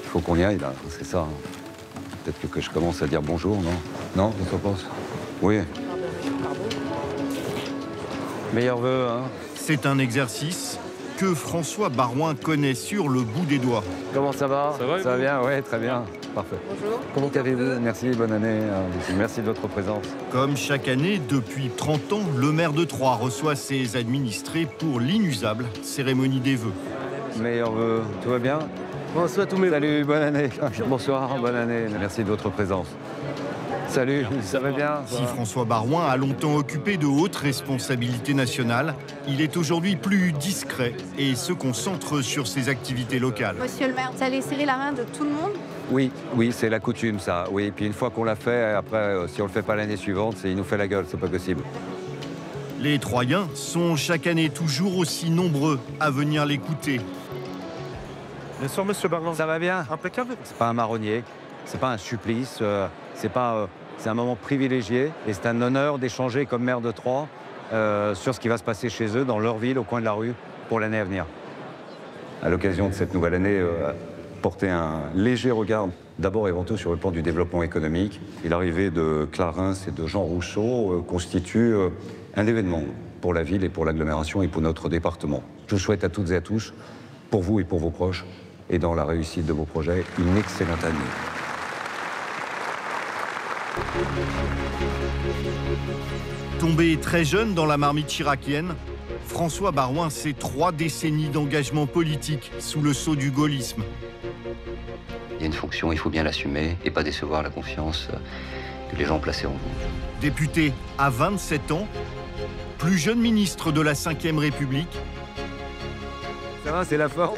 Il faut qu'on y aille, là, c'est ça. Peut-être que je commence à dire bonjour, non? Non, qu'est-ce qu'on pense? Oui. Meilleurs vœux, hein? C'est un exercice que François Baroin connaît sur le bout des doigts. Comment ça va? Ça va bien, oui, très bien. Parfait. Bonjour. Comment qu'avez-vous? Merci, bonne année. Merci de votre présence. Comme chaque année, depuis 30 ans, le maire de Troyes reçoit ses administrés pour l'inusable cérémonie des vœux. Meilleurs vœux, tout va bien? Bonsoir tous mes... Salut, bonne année. Bonsoir, bonne année. Merci de votre présence. Salut, ça va bien? Si François Baroin a longtemps occupé de hautes responsabilités nationales, il est aujourd'hui plus discret et se concentre sur ses activités locales. Monsieur le maire, vous allez serrer la main de tout le monde? Oui, oui, c'est la coutume, ça. Oui, et puis une fois qu'on l'a fait, après, si on le fait pas l'année suivante, il nous fait la gueule, c'est pas possible. Les Troyens sont chaque année toujours aussi nombreux à venir l'écouter. Bonsoir, monsieur Baroin. Ça va bien? Impeccable. C'est pas un marronnier, c'est pas un supplice, c'est un moment privilégié et c'est un honneur d'échanger comme maire de Troyes sur ce qui va se passer chez eux, dans leur ville, au coin de la rue, pour l'année à venir. À l'occasion de cette nouvelle année, porter un léger regard, d'abord et avant tout sur le plan du développement économique. Et l'arrivée de Clarins et de Jean Rousseau constitue un événement pour la ville et pour l'agglomération et pour notre département. Je souhaite à toutes et à tous, pour vous et pour vos proches, et dans la réussite de vos projets, une excellente année. Tombé très jeune dans la marmite chiracienne, François Baroin, c'est 3 décennies d'engagement politique sous le sceau du gaullisme. Il y a une fonction, il faut bien l'assumer et pas décevoir la confiance que les gens plaçaient en vous. Député à 27 ans, plus jeune ministre de la Ve République, Ça va, c'est la forme.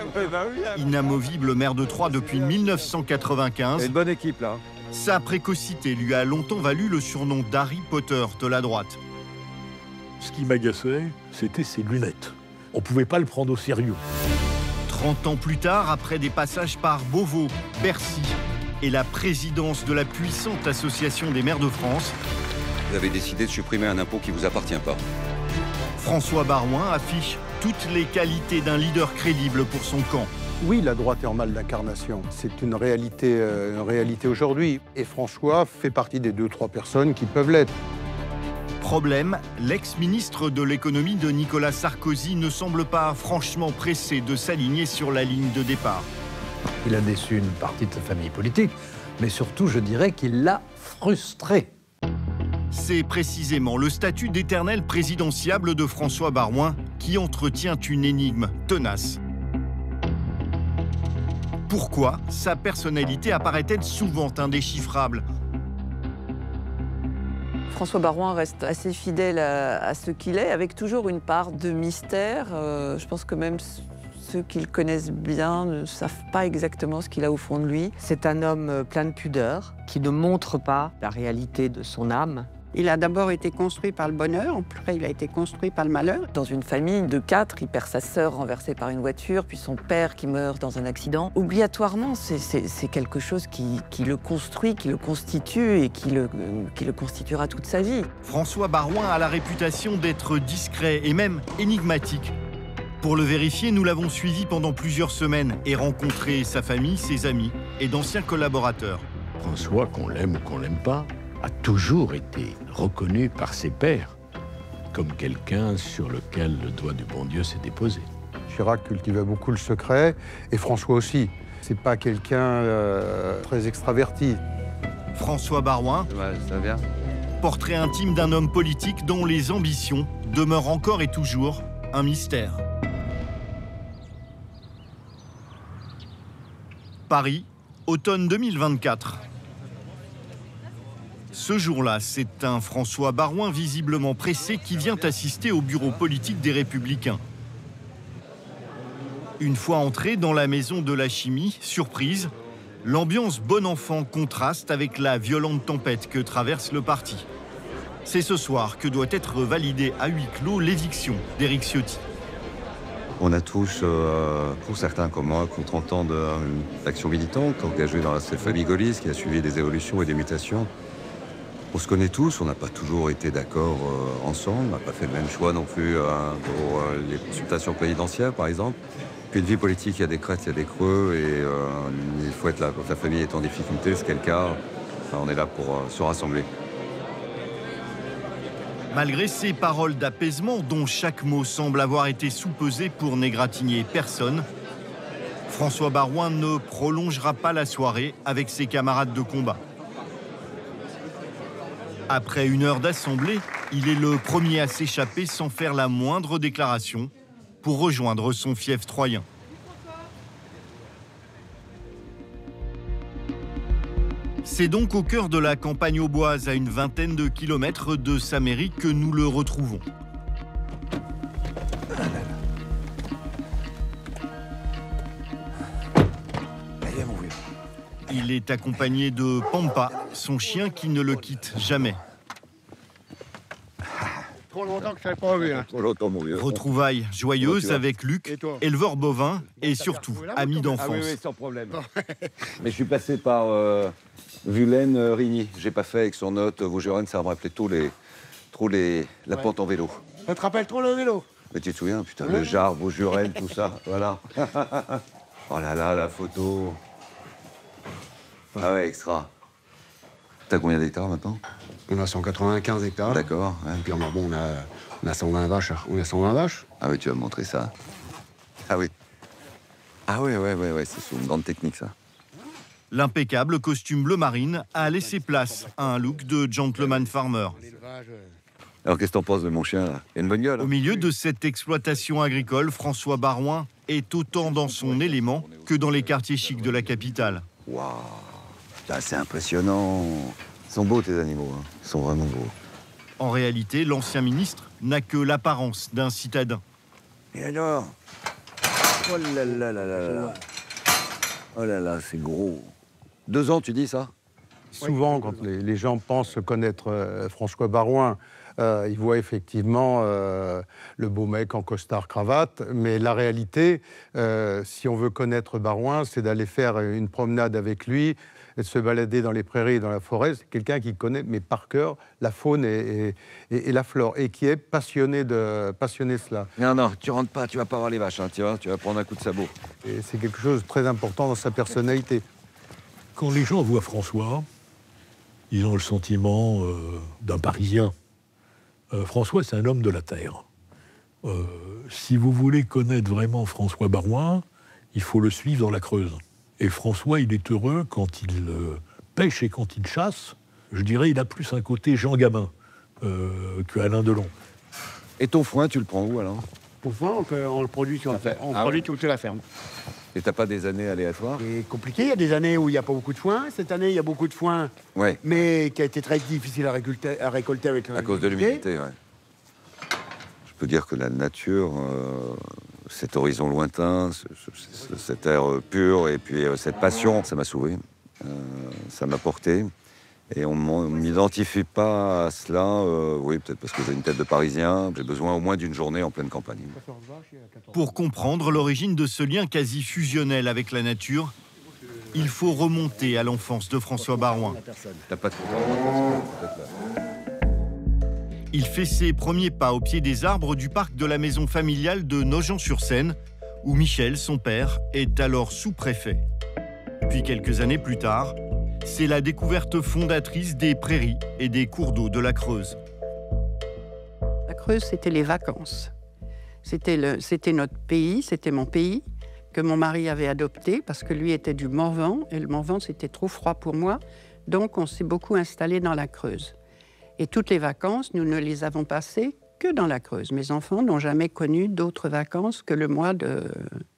inamovible maire de Troyes depuis 1995, C'est une bonne équipe, là. sa précocité lui a longtemps valu le surnom d'Harry Potter de la droite. Ce qui m'agaçait, c'était ses lunettes. On ne pouvait pas le prendre au sérieux. 30 ans plus tard, après des passages par Beauvau, Bercy et la présidence de la puissante Association des maires de France, Vous avez décidé de supprimer un impôt qui ne vous appartient pas. François Baroin affiche toutes les qualités d'un leader crédible pour son camp. Oui, la droite est en mal d'incarnation. C'est une réalité aujourd'hui. Et François fait partie des 2-3 personnes qui peuvent l'être. Problème, l'ex-ministre de l'économie de Nicolas Sarkozy ne semble pas franchement pressé de s'aligner sur la ligne de départ. Il a déçu une partie de sa famille politique, mais surtout, je dirais qu'il l'a frustré. C'est précisément le statut d'éternel présidentiable de François Baroin qui entretient une énigme tenace. Pourquoi sa personnalité apparaît-elle souvent indéchiffrable ? François Baroin reste assez fidèle à ce qu'il est, avec toujours une part de mystère. Je pense que même ceux qui le connaissent bien ne savent pas exactement ce qu'il a au fond de lui. C'est un homme plein de pudeur, qui ne montre pas la réalité de son âme. Il a d'abord été construit par le bonheur, après il a été construit par le malheur. Dans une famille de 4, il perd sa sœur renversée par une voiture, puis son père qui meurt dans un accident. Obligatoirement, c'est quelque chose qui le construit, qui le constitue et qui le constituera toute sa vie. François Baroin a la réputation d'être discret et même énigmatique. Pour le vérifier, nous l'avons suivi pendant plusieurs semaines et rencontré sa famille, ses amis et d'anciens collaborateurs. François, qu'on l'aime ou qu'on l'aime pas, a toujours été reconnu par ses pairs comme quelqu'un sur lequel le doigt du bon Dieu s'est déposé. Chirac cultivait beaucoup le secret, et François aussi. C'est pas quelqu'un très extraverti. François Baroin, Ça va bien? portrait intime d'un homme politique dont les ambitions demeurent encore et toujours un mystère. Paris, automne 2024. Ce jour-là, c'est un François Baroin visiblement pressé qui vient assister au bureau politique des Républicains. Une fois entré dans la maison de la chimie, surprise, l'ambiance bon enfant contraste avec la violente tempête que traverse le parti. C'est ce soir que doit être validée à huis clos l'éviction d'Éric Ciotti. On a tous, pour certains comme moi, 30 ans d'action militante, engagée dans la famille gaulliste qui a suivi des évolutions et des mutations. On se connaît tous, on n'a pas toujours été d'accord ensemble, on n'a pas fait le même choix non plus pour les consultations présidentielles, par exemple. Puis une vie politique, il y a des crêtes, il y a des creux, et il faut être là. Quand la famille est en difficulté, c'est le cas, on est là pour se rassembler. Malgré ces paroles d'apaisement dont chaque mot semble avoir été soupesé pour n'égratigner personne, François Baroin ne prolongera pas la soirée avec ses camarades de combat. Après 1 heure d'assemblée, il est le premier à s'échapper sans faire la moindre déclaration pour rejoindre son fief troyen. C'est donc au cœur de la campagne auboise, à une vingtaine de kilomètres de sa mairie, que nous le retrouvons. Il est accompagné de Pampa, son chien qui ne le quitte jamais. Trop longtemps que je ne pas vu. Trop longtemps, mon vieux. Retrouvailles joyeuses avec Luc, éleveur bovin et surtout ami d'enfance. Ah oui, sans problème. Mais je suis passé par Vulaine, Rigny. J'ai pas fait avec son note Vaugerolles, ça me rappelait la pente en vélo. Ça te rappelle trop le vélo? Mais tu te souviens, putain, le Jard, Vaugerolles, tout ça, voilà. Oh là là, la photo. Ah ouais, extra. T'as combien d'hectares maintenant? On a 195 hectares. D'accord. Ouais. Et puis bon, on a 120 vaches. On a 120 vaches. Ah oui, tu vas me montrer ça. Ah oui. Ah ouais, c'est une grande technique, ça. L'impeccable costume bleu marine a laissé place à un look de gentleman farmer. Alors qu'est-ce que t'en penses de mon chien, là? Il a une bonne gueule. Au milieu de cette exploitation agricole, François Baroin est autant dans son élément que dans les quartiers chics de la capitale. Waouh, c'est impressionnant. Ils sont beaux, tes animaux, hein. Ils sont vraiment beaux. En réalité, l'ancien ministre n'a que l'apparence d'un citadin. Et alors? Oh là là là là là. Oh là là, c'est gros. 2 ans, tu dis ça? Souvent, quand les gens pensent connaître François Baroin, ils voient effectivement le beau mec en costard-cravate. Mais la réalité, si on veut connaître Baroin, c'est d'aller faire une promenade avec lui, et de se balader dans les prairies et dans la forêt. C'est quelqu'un qui connaît, mais par cœur, la faune et la flore, et qui est passionné cela. Non, tu rentres pas, tu vas pas voir les vaches, hein, tu vas prendre un coup de sabot. Et c'est quelque chose de très important dans sa personnalité. Quand les gens voient François, ils ont le sentiment d'un Parisien. François, c'est un homme de la terre. Si vous voulez connaître vraiment François Baroin, il faut le suivre dans la Creuse. Et François, il est heureux quand il pêche et quand il chasse. Je dirais, il a plus un côté Jean Gabin que Alain Delon. Et ton foin, tu le prends où, alors? Pour foin, on le produit sur la ferme. On produit toute la ferme. Et t'as pas des années aléatoires? C'est compliqué, il y a des années où il n'y a pas beaucoup de foin. Cette année, il y a beaucoup de foin, ouais, mais qui a été très difficile à récolter avec à cause de l'humidité, ouais. Je peux dire que la nature, cet horizon lointain, cet air pur, et puis cette passion, ça m'a sauvé, ça m'a porté. Et on ne m'identifie pas à cela, oui, peut-être parce que j'ai une tête de Parisien, j'ai besoin au moins d'une journée en pleine campagne. Pour comprendre l'origine de ce lien quasi fusionnel avec la nature, il faut remonter à l'enfance de François Baroin. T'as pas de... Il fait ses premiers pas au pied des arbres du parc de la maison familiale de Nogent-sur-Seine, où Michel, son père, est alors sous-préfet. Puis quelques années plus tard, c'est la découverte fondatrice des prairies et des cours d'eau de la Creuse. La Creuse, c'était les vacances. C'était notre pays, c'était mon pays, que mon mari avait adopté, parce que lui était du Morvan, et le Morvan, c'était trop froid pour moi. Donc, on s'est beaucoup installé dans la Creuse. Et toutes les vacances, nous ne les avons passées que dans la Creuse. Mes enfants n'ont jamais connu d'autres vacances que le mois de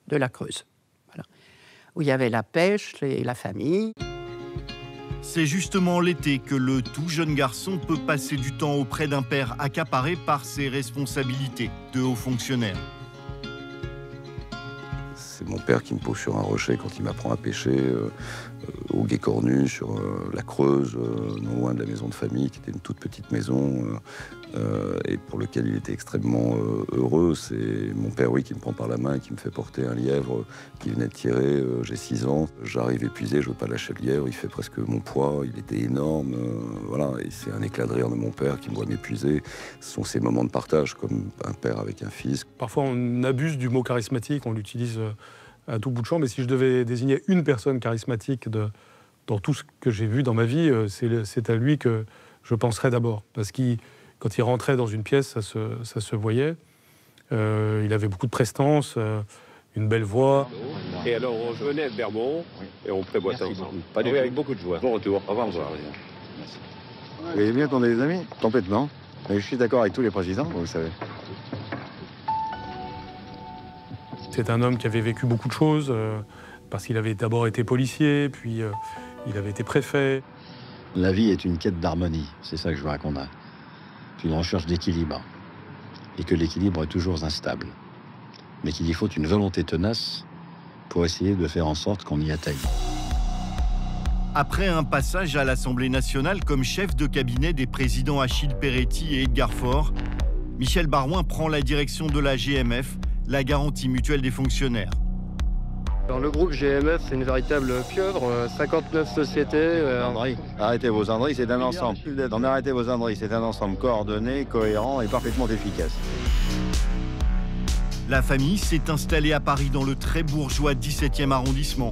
la Creuse. Voilà. Où il y avait la pêche et la famille. C'est justement l'été que le tout jeune garçon peut passer du temps auprès d'un père accaparé par ses responsabilités de haut fonctionnaire. C'est mon père qui me pose sur un rocher quand il m'apprend à pêcher. au Gué Cornu, sur la Creuse, non loin de la maison de famille, qui était une toute petite maison, et pour lequel il était extrêmement heureux. C'est mon père, oui, qui me prend par la main et qui me fait porter un lièvre qui venait de tirer. J'ai 6 ans, j'arrive épuisé, je ne veux pas lâcher le lièvre, il fait presque mon poids, il était énorme, voilà, et c'est un éclat de rire de mon père qui me voit m'épuiser. Ce sont ces moments de partage, comme un père avec un fils. Parfois, on abuse du mot charismatique, on l'utilise à tout bout de champ, mais si je devais désigner une personne charismatique dans tout ce que j'ai vu dans ma vie, c'est à lui que je penserais d'abord. Parce que quand il rentrait dans une pièce, ça se voyait. Il avait beaucoup de prestance, une belle voix. Et alors, on venait de Vermont et on préboitait ensemble. Pas du tout. Avec beaucoup de joie. Bon retour. Au revoir. Vous voyez bien qu'on est des amis? Complètement. Mais je suis d'accord avec tous les présidents, vous savez. C'est un homme qui avait vécu beaucoup de choses, parce qu'il avait d'abord été policier, puis il avait été préfet. La vie est une quête d'harmonie, c'est ça que je veux raconter. C'est une recherche d'équilibre. Et que l'équilibre est toujours instable. Mais qu'il y faut une volonté tenace pour essayer de faire en sorte qu'on y atteigne. Après un passage à l'Assemblée nationale comme chef de cabinet des présidents Achille Peretti et Edgar Faure, Michel Barouin prend la direction de la GMF, la garantie mutuelle des fonctionnaires. Dans le groupe GMF, c'est une véritable pieuvre, 59 sociétés. Arrêtez vos âneries, c'est un ensemble. Non, arrêtez vos âneries, c'est un ensemble coordonné, cohérent et parfaitement efficace. La famille s'est installée à Paris dans le très bourgeois 17e arrondissement.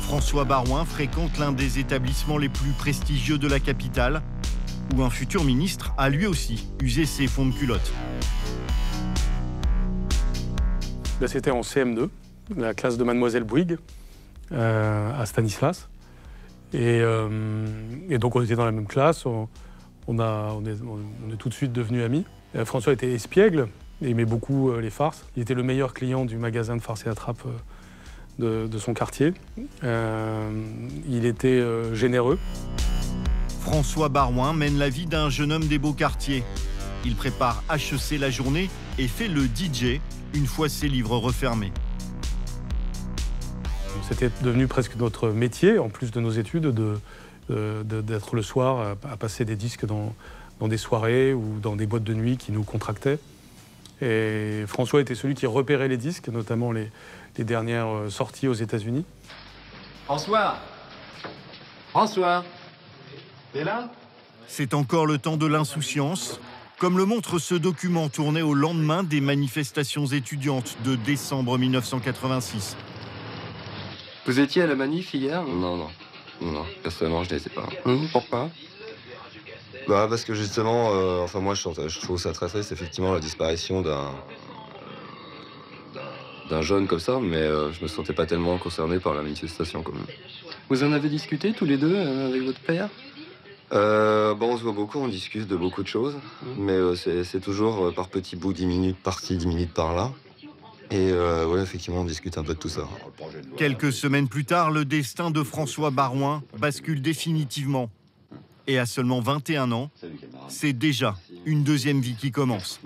François Barouin fréquente l'un des établissements les plus prestigieux de la capitale, où un futur ministre a lui aussi usé ses fonds de culotte. Là, c'était en CM2, la classe de Mademoiselle Bouygues, à Stanislas. Et donc, on était dans la même classe, on est tout de suite devenus amis. François était espiègle, il aimait beaucoup les farces. Il était le meilleur client du magasin de farces et attrapes de son quartier. Il était généreux. François Barouin mène la vie d'un jeune homme des beaux quartiers. Il prépare HEC la journée et fait le DJ une fois ses livres refermés. C'était devenu presque notre métier, en plus de nos études, d'être le soir à passer des disques dans des soirées ou dans des boîtes de nuit qui nous contractaient. Et François était celui qui repérait les disques, notamment les dernières sorties aux États-Unis. François, t'es là? C'est encore le temps de l'insouciance, comme le montre ce document tourné au lendemain des manifestations étudiantes de décembre 1986. Vous étiez à la manif hier? Non. Personnellement, je ne les ai pas. Pourquoi? Parce que justement, moi je trouve ça très triste, effectivement, la disparition d'un jeune comme ça, mais je me sentais pas tellement concerné par la manifestation quand même. Vous en avez discuté tous les deux avec votre père? On se voit beaucoup, on discute de beaucoup de choses, mais c'est toujours par petits bouts, 10 minutes par-ci, 10 minutes par-là. Et effectivement, on discute un peu de tout ça. Quelques semaines plus tard, le destin de François Barouin bascule définitivement. Et à seulement 21 ans, c'est déjà une deuxième vie qui commence.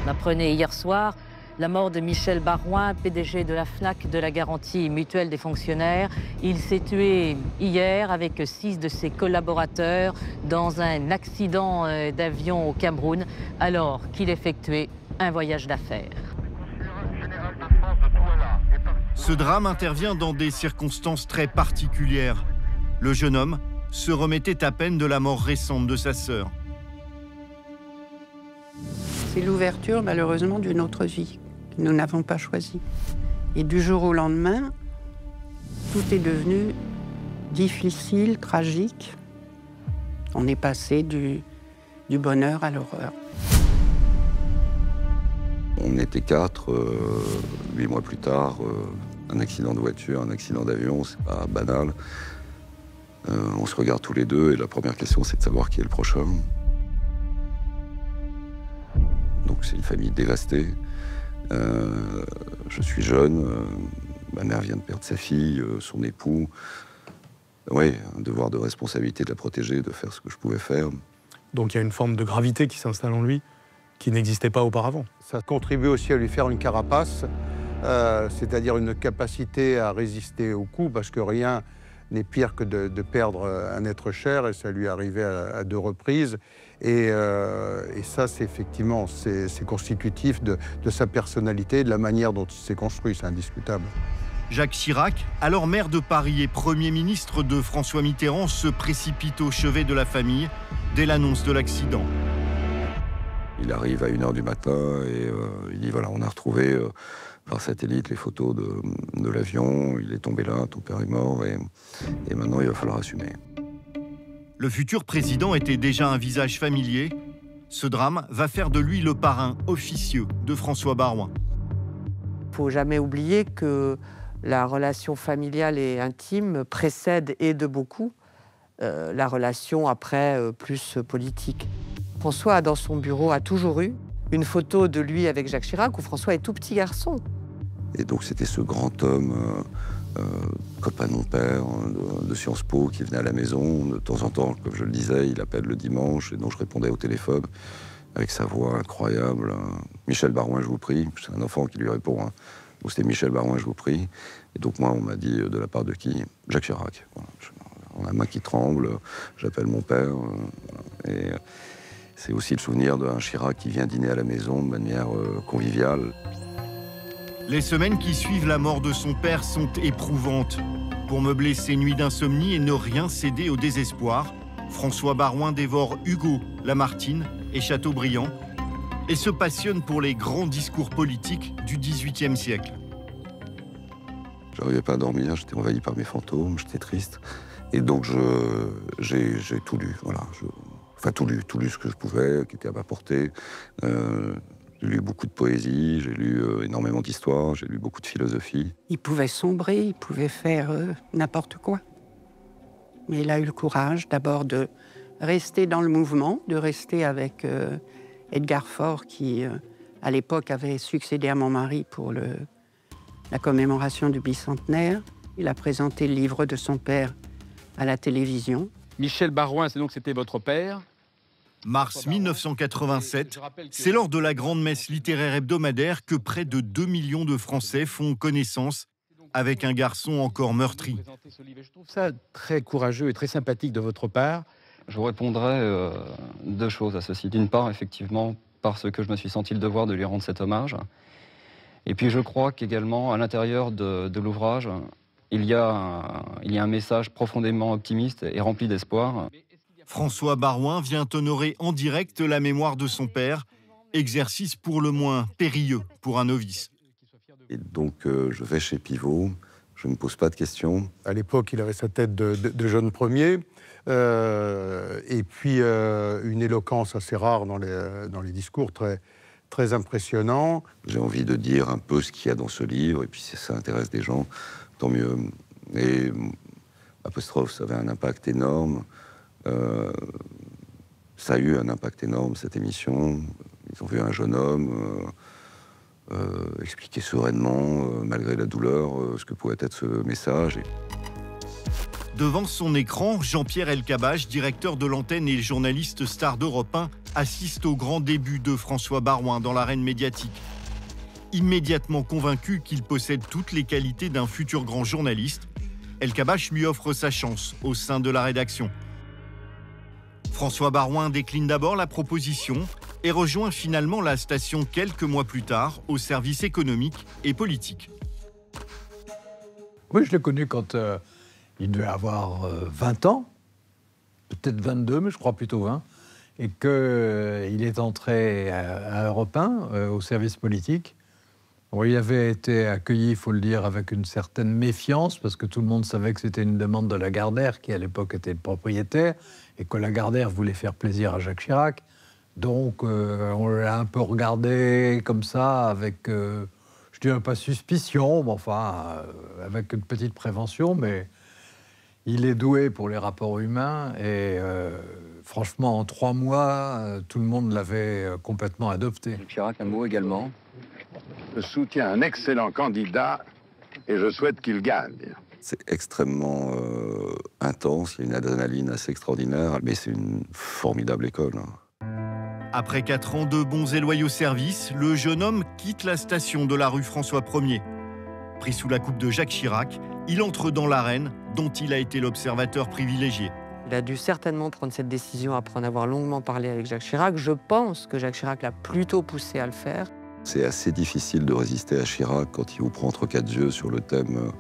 On apprenait hier soir la mort de Michel Barouin, PDG de la FNAC de la garantie mutuelle des fonctionnaires. Il s'est tué hier avec 6 de ses collaborateurs dans un accident d'avion au Cameroun alors qu'il effectuait un voyage d'affaires. Ce drame intervient dans des circonstances très particulières. Le jeune homme se remettait à peine de la mort récente de sa sœur. C'est l'ouverture, malheureusement, d'une autre vie que nous n'avons pas choisie. Et du jour au lendemain, tout est devenu difficile, tragique. On est passé du bonheur à l'horreur. On était 4, 8 mois plus tard, un accident de voiture, un accident d'avion, c'est pas banal. On se regarde tous les deux et la première question, c'est de savoir qui est le prochain. Donc c'est une famille dévastée. Je suis jeune, ma mère vient de perdre sa fille, son époux. Oui, un devoir de responsabilité de la protéger, de faire ce que je pouvais faire. Donc il y a une forme de gravité qui s'installe en lui, qui n'existait pas auparavant. Ça contribue aussi à lui faire une carapace, c'est-à-dire une capacité à résister aux coups, parce que rien n'est pire que de perdre un être cher, et ça lui est arrivé à 2 reprises. Et ça, c'est effectivement, c'est constitutif de sa personnalité, de la manière dont il s'est construit, c'est indiscutable. Jacques Chirac, alors maire de Paris et Premier ministre de François Mitterrand, se précipite au chevet de la famille dès l'annonce de l'accident. Il arrive à 1h du matin et il dit voilà, on a retrouvé par satellite les photos de l'avion, il est tombé là, ton père est mort et maintenant il va falloir assumer. Le futur président était déjà un visage familier. Ce drame va faire de lui le parrain officieux de François Baroin. Il ne faut jamais oublier que la relation familiale et intime précède et de beaucoup la relation après plus politique. François, dans son bureau, a toujours eu une photo de lui avec Jacques Chirac où François est tout petit garçon. Et donc c'était ce grand homme, copain de mon père, de Sciences Po, qui venait à la maison. De temps en temps, comme je le disais, il appelle le dimanche, et donc je répondais au téléphone avec sa voix incroyable. Michel Baroin, je vous prie. C'est un enfant qui lui répond. Donc c'était Michel Baroin, je vous prie. Et donc moi, on m'a dit de la part de qui? Jacques Chirac. Voilà. On a la main qui tremble, j'appelle mon père. Et c'est aussi le souvenir d'un Chirac qui vient dîner à la maison de manière conviviale. Les semaines qui suivent la mort de son père sont éprouvantes. Pour meubler ses nuits d'insomnie et ne rien céder au désespoir, François Baroin dévore Hugo, Lamartine et Chateaubriand et se passionne pour les grands discours politiques du XVIIIe siècle. Je n'arrivais pas à dormir, j'étais envahi par mes fantômes, j'étais triste. Et donc j'ai tout lu, voilà. Enfin tout lu ce que je pouvais, qui était à ma portée. J'ai lu beaucoup de poésie, j'ai lu énormément d'histoire, j'ai lu beaucoup de philosophie. Il pouvait sombrer, il pouvait faire n'importe quoi. Mais il a eu le courage d'abord de rester dans le mouvement, de rester avec Edgar Faure qui, à l'époque, avait succédé à mon mari pour la commémoration du bicentenaire. Il a présenté le livre de son père à la télévision. Michel Baroin, c'était votre père. Mars 1987, c'est lors de la grande messe littéraire hebdomadaire que près de 2 millions de Français font connaissance avec un garçon encore meurtri. Je trouve ça très courageux et très sympathique de votre part. Je vous répondrai 2 choses à ceci. D'une part, effectivement, parce que je me suis senti le devoir de lui rendre cet hommage. Et puis je crois qu'également, à l'intérieur de l'ouvrage, il y a un message profondément optimiste et rempli d'espoir. François Baroin vient honorer en direct la mémoire de son père, exercice pour le moins périlleux pour un novice. Et donc je vais chez Pivot, je ne me pose pas de questions. À l'époque, il avait sa tête de jeune premier, et puis une éloquence assez rare dans les discours, très impressionnant. J'ai envie de dire un peu ce qu'il y a dans ce livre, et puis si ça intéresse des gens, tant mieux. Et Apostrophe, ça avait un impact énorme. Ça a eu un impact énorme, cette émission. Ils ont vu un jeune homme expliquer sereinement, malgré la douleur, ce que pouvait être ce message. Devant son écran, Jean-Pierre Elkabbach, directeur de l'antenne et journaliste star d'Europe 1, assiste au grand début de François Baroin dans l'arène médiatique. Immédiatement convaincu qu'il possède toutes les qualités d'un futur grand journaliste, Elkabbach lui offre sa chance au sein de la rédaction. François Baroin décline d'abord la proposition et rejoint finalement la station quelques mois plus tard au service économique et politique. Oui, je l'ai connu quand il devait avoir 20 ans, peut-être 22, mais je crois plutôt 20, et qu'il est entré à Europe 1, au service politique. Bon, il avait été accueilli, il faut le dire, avec une certaine méfiance, parce que tout le monde savait que c'était une demande de Lagardère, qui à l'époque était le propriétaire, et que Lagardère voulait faire plaisir à Jacques Chirac. Donc on l'a un peu regardé comme ça, avec, je dirais pas suspicion, mais enfin, avec une petite prévention, mais il est doué pour les rapports humains, et franchement, en 3 mois, tout le monde l'avait complètement adopté. Chirac, un mot également. Je soutiens un excellent candidat et je souhaite qu'il gagne. C'est extrêmement intense, il y a une adrénaline assez extraordinaire, mais c'est une formidable école. Après 4 ans de bons et loyaux services, le jeune homme quitte la station de la rue François Ier. Pris sous la coupe de Jacques Chirac, il entre dans l'arène dont il a été l'observateur privilégié. Il a dû certainement prendre cette décision après en avoir longuement parlé avec Jacques Chirac. Je pense que Jacques Chirac l'a plutôt poussé à le faire. C'est assez difficile de résister à Chirac quand il vous prend entre quatre yeux sur le thème.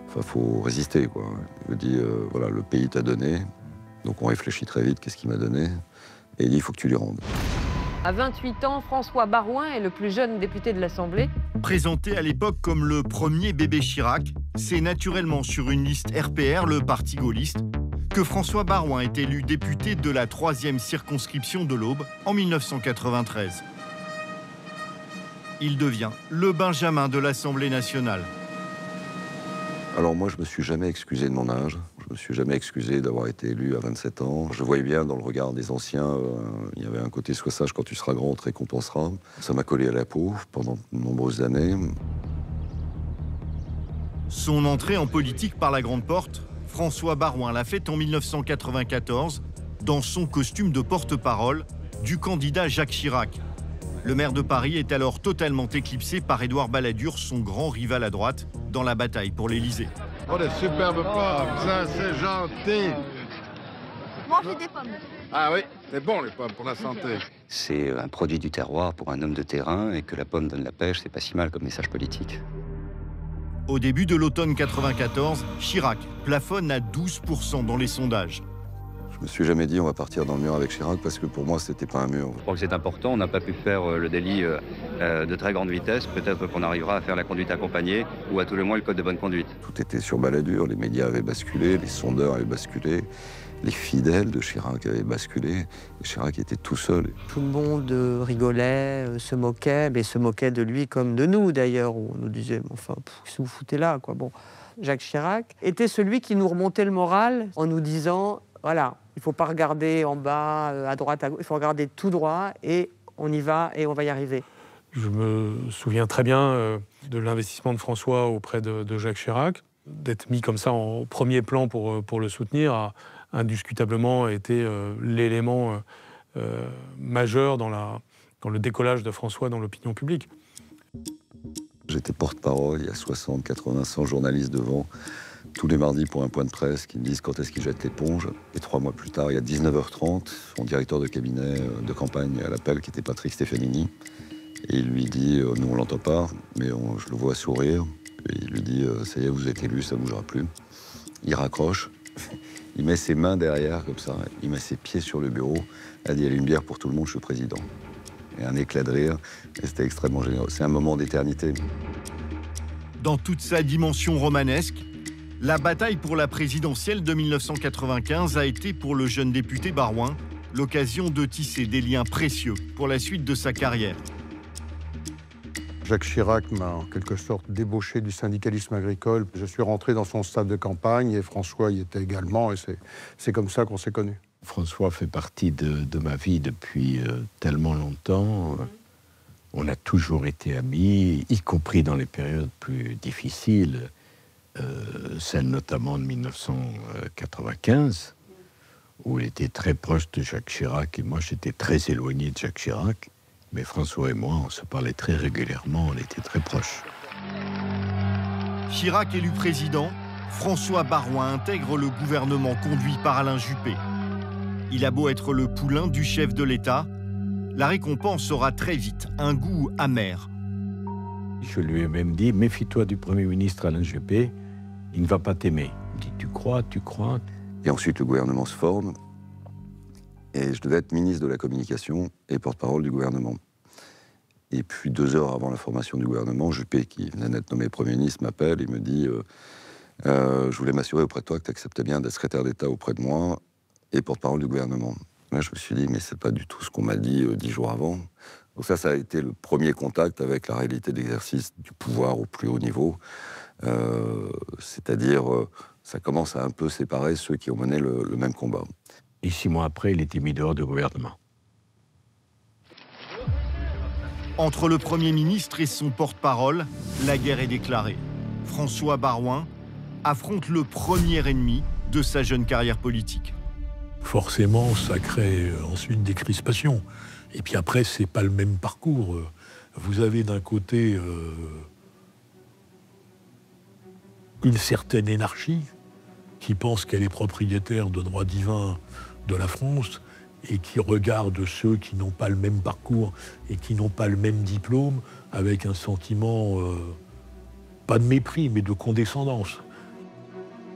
Enfin, faut résister, quoi. Il me dit, voilà, le pays t'a donné, donc on réfléchit très vite, qu'est-ce qu'il m'a donné? Et il dit, il faut que tu lui rendes. À 28 ans, François Baroin est le plus jeune député de l'Assemblée. Présenté à l'époque comme le premier bébé Chirac, c'est naturellement sur une liste RPR, le parti gaulliste, que François Baroin est élu député de la 3e circonscription de l'Aube en 1993. Il devient le Benjamin de l'Assemblée nationale. Alors moi, je me suis jamais excusé de mon âge. Je me suis jamais excusé d'avoir été élu à 27 ans. Je voyais bien dans le regard des anciens, il y avait un côté « sois sage quand tu seras grand, on te récompensera ». Ça m'a collé à la peau pendant de nombreuses années. Son entrée en politique par la grande porte, François Baroin l'a faite en 1994 dans son costume de porte-parole du candidat Jacques Chirac. Le maire de Paris est alors totalement éclipsé par Édouard Balladur, son grand rival à droite, dans la bataille pour l'Élysée. Oh, des superbes pommes, ça c'est gentil. Mangez des pommes. Ah oui, c'est bon les pommes pour la santé. C'est un produit du terroir pour un homme de terrain, et que la pomme donne la pêche, c'est pas si mal comme message politique. Au début de l'automne 94, Chirac plafonne à 12% dans les sondages. Je me suis jamais dit on va partir dans le mur avec Chirac parce que pour moi c'était pas un mur. Je crois que c'est important, on n'a pas pu faire le délit de très grande vitesse, peut-être qu'on arrivera à faire la conduite accompagnée ou à tout le moins le code de bonne conduite. Tout était sur Balladur, les médias avaient basculé, les sondeurs avaient basculé, les fidèles de Chirac avaient basculé, et Chirac était tout seul. Tout le monde rigolait, se moquait, mais se moquait de lui comme de nous d'ailleurs, où on nous disait « enfin, qu'est-ce que vous foutez là ?» quoi. Bon, Jacques Chirac était celui qui nous remontait le moral en nous disant « voilà, il ne faut pas regarder en bas, à droite, à gauche, il faut regarder tout droit et on y va et on va y arriver. » Je me souviens très bien de l'investissement de François auprès de Jacques Chirac. D'être mis comme ça en premier plan pour le soutenir a indiscutablement été l'élément majeur dans le décollage de François dans l'opinion publique. J'étais porte-parole, il y a 60, 80, 100 journalistes devant, tous les mardis pour un point de presse qui me disent quand est-ce qu'ils jettent l'éponge. Et 3 mois plus tard, il y a 19h30, son directeur de cabinet de campagne à l'appel, qui était Patrick Stefanini, et il lui dit, nous on l'entend pas, mais je le vois sourire, et il lui dit, ça y est, vous êtes élu, ça bougera plus. Il raccroche, il met ses mains derrière comme ça, il met ses pieds sur le bureau, il a dit, allez, une bière pour tout le monde, je suis président. Et un éclat de rire, et c'était extrêmement généreux. C'est un moment d'éternité. Dans toute sa dimension romanesque, la bataille pour la présidentielle de 1995 a été pour le jeune député Baroin l'occasion de tisser des liens précieux pour la suite de sa carrière. Jacques Chirac m'a en quelque sorte débauché du syndicalisme agricole. Je suis rentré dans son staff de campagne et François y était également, et c'est comme ça qu'on s'est connus. François fait partie de ma vie depuis tellement longtemps. On a toujours été amis, y compris dans les périodes plus difficiles, celle notamment de 1995, où il était très proche de Jacques Chirac et moi j'étais très éloigné de Jacques Chirac. Mais François et moi, on se parlait très régulièrement, on était très proches. Chirac élu président, François Baroin intègre le gouvernement conduit par Alain Juppé. Il a beau être le poulain du chef de l'État, la récompense aura très vite un goût amer. Je lui ai même dit, méfie-toi du Premier ministre Alain Juppé, il ne va pas t'aimer. Il me dit, tu crois. Et ensuite, le gouvernement se forme. Et je devais être ministre de la Communication et porte-parole du gouvernement. Et puis 2 heures avant la formation du gouvernement, Juppé, qui venait d'être nommé Premier ministre, m'appelle et me dit je voulais m'assurer auprès de toi que tu acceptais bien d'être secrétaire d'État auprès de moi et porte-parole du gouvernement. Là, je me suis dit, mais c'est pas du tout ce qu'on m'a dit 10 jours avant. Donc ça a été le premier contact avec la réalité d'exercice du pouvoir au plus haut niveau. C'est-à-dire, ça commence à un peu séparer ceux qui ont mené le même combat. Et 6 mois après, il était mis dehors du gouvernement. Entre le Premier ministre et son porte-parole, la guerre est déclarée. François Baroin affronte le premier ennemi de sa jeune carrière politique. Forcément, ça crée ensuite des crispations. Et puis après, c'est pas le même parcours. Vous avez d'un côté une certaine énarchie, qui pense qu'elle est propriétaire de droits divins de la France et qui regarde ceux qui n'ont pas le même parcours et qui n'ont pas le même diplôme avec un sentiment, pas de mépris, mais de condescendance.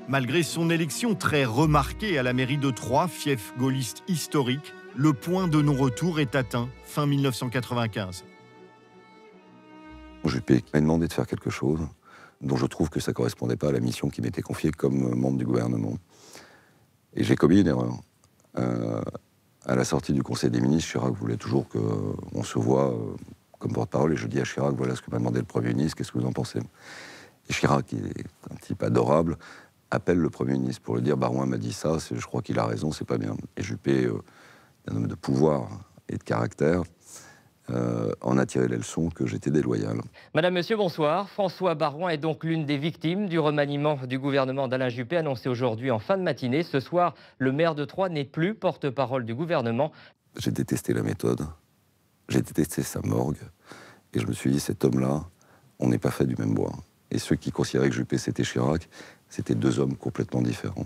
Malgré son élection très remarquée à la mairie de Troyes, fief gaulliste historique, le point de non-retour est atteint fin 1995. Juppé m'a demandé de faire quelque chose dont je trouve que ça ne correspondait pas à la mission qui m'était confiée comme membre du gouvernement. Et j'ai commis une erreur. À la sortie du Conseil des ministres, Chirac voulait toujours qu'on se voit comme porte-parole, et je dis à Chirac, voilà ce que m'a demandé le Premier ministre, qu'est-ce que vous en pensez? Et Chirac, qui est un type adorable, appelle le Premier ministre pour lui dire, Barouin m'a dit ça, je crois qu'il a raison, c'est pas bien. Et Juppé, un homme de pouvoir et de caractère, en a tiré les leçons que j'étais déloyal. Madame, Monsieur, bonsoir. François Barouin est donc l'une des victimes du remaniement du gouvernement d'Alain Juppé, annoncé aujourd'hui en fin de matinée. Ce soir, le maire de Troyes n'est plus porte-parole du gouvernement. J'ai détesté la méthode, j'ai détesté sa morgue, et je me suis dit, cet homme-là, on n'est pas fait du même bois. Et ceux qui considéraient que Juppé c'était Chirac, c'était deux hommes complètement différents.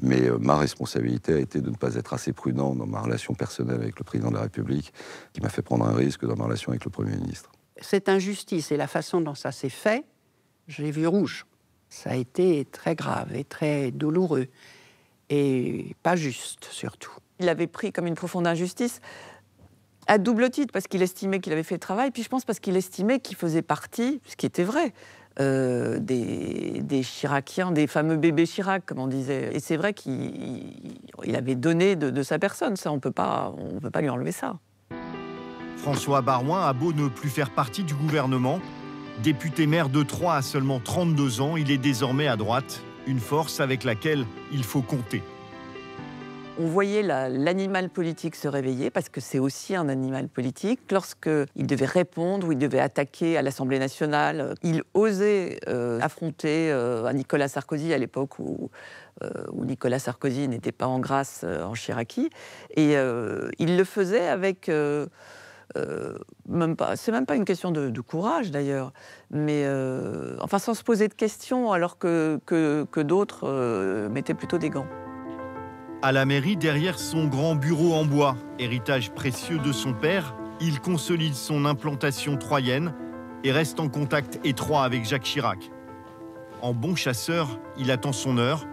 Mais ma responsabilité a été de ne pas être assez prudent dans ma relation personnelle avec le président de la République, qui m'a fait prendre un risque dans ma relation avec le Premier ministre. Cette injustice et la façon dont ça s'est fait, je l'ai vu rouge. Ça a été très grave et très douloureux. Et pas juste, surtout. Il l'avait pris comme une profonde injustice, à double titre, parce qu'il estimait qu'il avait fait le travail, puis je pense parce qu'il estimait qu'il faisait partie, ce qui était vrai, des Chiraciens, des fameux bébés Chirac, comme on disait. Et c'est vrai qu'il avait donné de sa personne, ça, on peut pas lui enlever ça. François Barouin a beau ne plus faire partie du gouvernement, député maire de Troyes à seulement 32 ans, il est désormais à droite, une force avec laquelle il faut compter. On voyait l'animal politique se réveiller, parce que c'est aussi un animal politique. Lorsqu'il devait répondre ou il devait attaquer à l'Assemblée nationale, il osait affronter un Nicolas Sarkozy à l'époque où Nicolas Sarkozy n'était pas en grâce en Chiraquie. Et il le faisait avec... c'est même pas une question de courage d'ailleurs, mais enfin sans se poser de questions, alors que d'autres mettaient plutôt des gants. À la mairie, derrière son grand bureau en bois, héritage précieux de son père, il consolide son implantation troyenne et reste en contact étroit avec Jacques Chirac. En bon chasseur, il attend son heure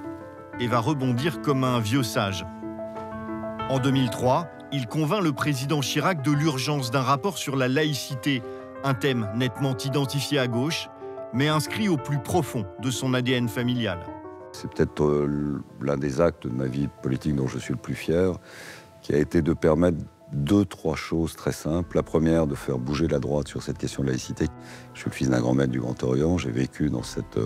et va rebondir comme un vieux sage. En 2003, il convainc le président Chirac de l'urgence d'un rapport sur la laïcité, un thème nettement identifié à gauche, mais inscrit au plus profond de son ADN familial. C'est peut-être l'un des actes de ma vie politique dont je suis le plus fier, qui a été de permettre 2-3 choses très simples. La première, de faire bouger la droite sur cette question de laïcité. Je suis le fils d'un grand maître du Grand Orient, j'ai vécu dans cette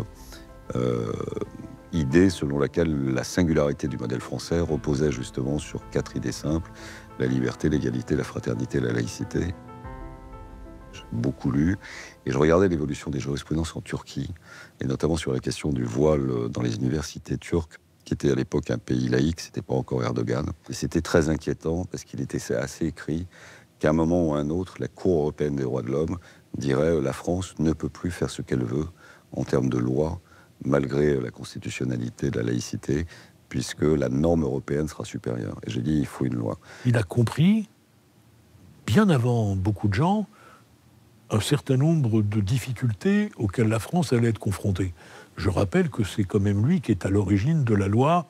idée selon laquelle la singularité du modèle français reposait justement sur 4 idées simples: la liberté, l'égalité, la fraternité, la laïcité. J'ai beaucoup lu et je regardais l'évolution des jurisprudences en Turquie, et notamment sur la question du voile dans les universités turques, qui était à l'époque un pays laïque, c'était pas encore Erdogan. Et c'était très inquiétant parce qu'il était assez écrit qu'à un moment ou à un autre, la Cour européenne des droits de l'homme dirait la France ne peut plus faire ce qu'elle veut en termes de loi, malgré la constitutionnalité de la laïcité, puisque la norme européenne sera supérieure. Et j'ai dit, il faut une loi. Il a compris, bien avant beaucoup de gens, un certain nombre de difficultés auxquelles la France allait être confrontée. Je rappelle que c'est quand même lui qui est à l'origine de la loi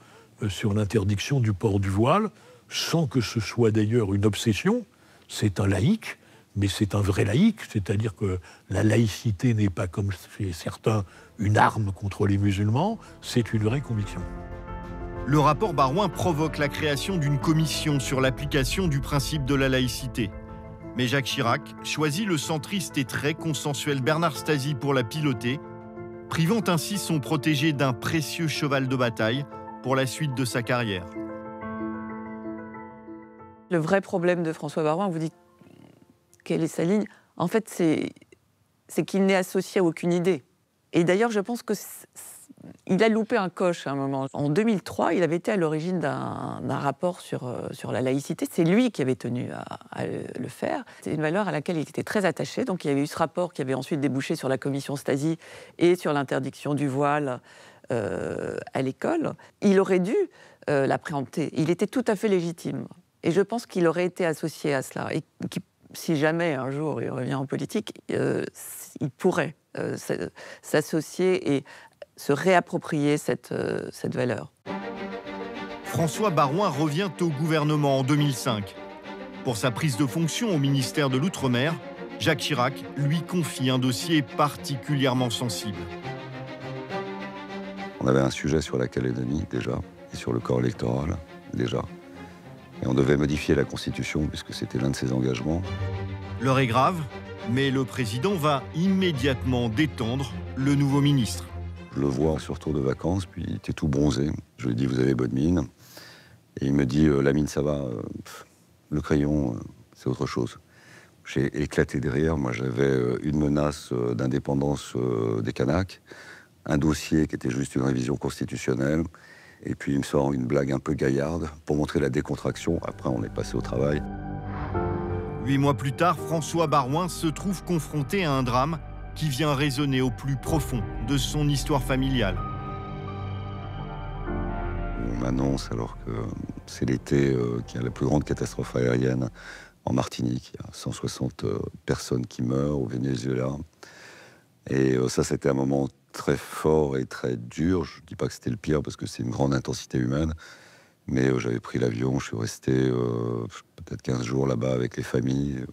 sur l'interdiction du port du voile, sans que ce soit d'ailleurs une obsession. C'est un laïc, mais c'est un vrai laïc, c'est-à-dire que la laïcité n'est pas, comme chez certains, une arme contre les musulmans, c'est une vraie conviction. Le rapport Barouin provoque la création d'une commission sur l'application du principe de la laïcité. Mais Jacques Chirac choisit le centriste et très consensuel Bernard Stasi pour la piloter, privant ainsi son protégé d'un précieux cheval de bataille pour la suite de sa carrière. Le vrai problème de François Barouin, vous dites quelle est sa ligne, en fait c'est qu'il n'est associé à aucune idée. Et d'ailleurs je pense que Il a loupé un coche à un moment. En 2003, il avait été à l'origine d'un rapport sur la laïcité. C'est lui qui avait tenu à le faire. C'est une valeur à laquelle il était très attaché. Donc il y avait eu ce rapport qui avait ensuite débouché sur la commission Stasi et sur l'interdiction du voile à l'école. Il aurait dû la préempter. Il était tout à fait légitime. Et je pense qu'il aurait été associé à cela. Et si jamais un jour il revient en politique, il pourrait s'associer et se réapproprier cette valeur. François Baroin revient au gouvernement en 2005. Pour sa prise de fonction au ministère de l'Outre-mer, Jacques Chirac lui confie un dossier particulièrement sensible. On avait un sujet sur la Calédonie déjà, et sur le corps électoral déjà. Et on devait modifier la Constitution puisque c'était l'un de ses engagements. L'heure est grave, mais le président va immédiatement détendre le nouveau ministre. Je le vois sur retour de vacances, puis il était tout bronzé. Je lui dis, vous avez bonne mine. Et il me dit, la mine, ça va. Le crayon, c'est autre chose. J'ai éclaté derrière. Moi, j'avais une menace d'indépendance des Kanaks, un dossier qui était juste une révision constitutionnelle. Et puis, il me sort une blague un peu gaillarde pour montrer la décontraction. Après, on est passé au travail. 8 mois plus tard, François Baroin se trouve confronté à un drame qui vient résonner au plus profond de son histoire familiale. On m'annonce alors que c'est l'été qu'il y a la plus grande catastrophe aérienne en Martinique. Il y a 160 personnes qui meurent au Venezuela. Et ça, c'était un moment très fort et très dur. Je ne dis pas que c'était le pire parce que c'est une grande intensité humaine. Mais j'avais pris l'avion, je suis resté peut-être 15 jours là-bas avec les familles.